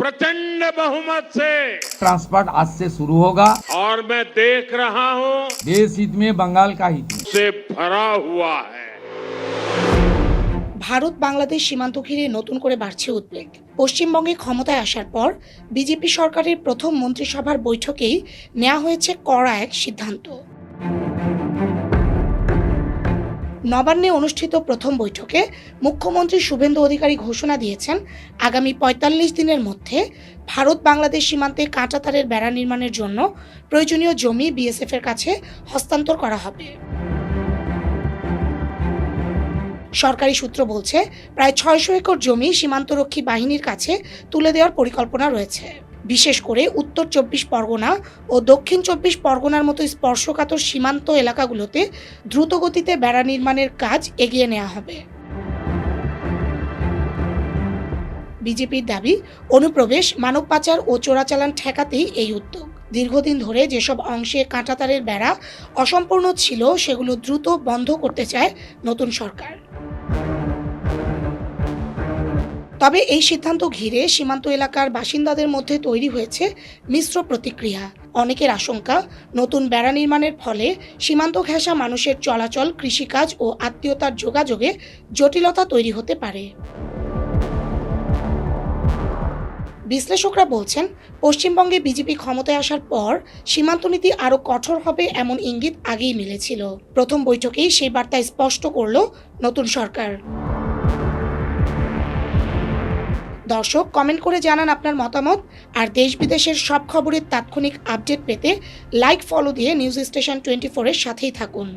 प्रचंड बहुमत से ट्रांसपोर्ट आज से शुरू होगा और मैं देख रहा हूं देश हित में, बंगाल का हित में से भरा हुआ है। ভারত বাংলাদেশ সীমান্ত ঘিরে নতুন করে বাড়ছে উদ্বেগ। পশ্চিমবঙ্গে ক্ষমতায় আসার পর বিজেপি সরকারের প্রথম মন্ত্রিসভার বৈঠকেই নেওয়া হয়েছে কড়া এক সিদ্ধান্ত। নবান্নে অনুষ্ঠিত প্রথম বৈঠকে মুখ্যমন্ত্রী শুভেন্দু অধিকারী ঘোষণা দিয়েছেন, আগামী ৪৫ দিনের মধ্যে ভারত বাংলাদেশ সীমান্তে কাঁটাতারের বেড়া নির্মাণের জন্য প্রয়োজনীয় জমি বিএসএফ এর কাছে হস্তান্তর করা হবে। সরকারি সূত্র বলছে, প্রায় ৬০০ একর জমি সীমান্তরক্ষী বাহিনীর কাছে তুলে দেওয়ার পরিকল্পনা রয়েছে। বিশেষ করে উত্তর ২৪ পরগনা ও দক্ষিণ ২৪ পরগনার মতো স্পর্শকাতর সীমান্ত এলাকাগুলোতে দ্রুত গতিতে বেড়া নির্মাণের কাজ এগিয়ে নেওয়া হবে। বিজেপির দাবি, অনুপ্রবেশ, মানব পাচার ও চোরাচালান ঠেকাতেই এই উদ্যোগ। দীর্ঘদিন ধরে যেসব অংশে কাঁটাতারের বেড়া অসম্পূর্ণ ছিল সেগুলো দ্রুত বন্ধ করতে চায় নতুন সরকার। তবে এই সিদ্ধান্ত ঘিরে সীমান্ত এলাকার বাসিন্দাদের মধ্যে তৈরি হয়েছে মিশ্র প্রতিক্রিয়া। অনেকের আশঙ্কা, নতুন বেড়া নির্মাণের ফলে সীমান্ত ঘেঁষা মানুষের চলাচল, কৃষিকাজ ও আত্মীয়তার যোগাযোগে জটিলতা তৈরি হতে পারে। বিশ্লেষকরা বলছেন, পশ্চিমবঙ্গে বিজেপি ক্ষমতায় আসার পর সীমান্ত নীতি আরও কঠোর হবে এমন ইঙ্গিত আগেই মিলেছিল। প্রথম বৈঠকেই সেই বার্তা স্পষ্ট করল নতুন সরকার। দর্শক, কমেন্ট করে জানান আপনার মতামত। আর দেশ বিদেশের সব খবরের তাৎক্ষণিক আপডেট পেতে লাইক, ফলো দিয়ে নিউজ স্টেশন 24 এর সাথেই থাকুন।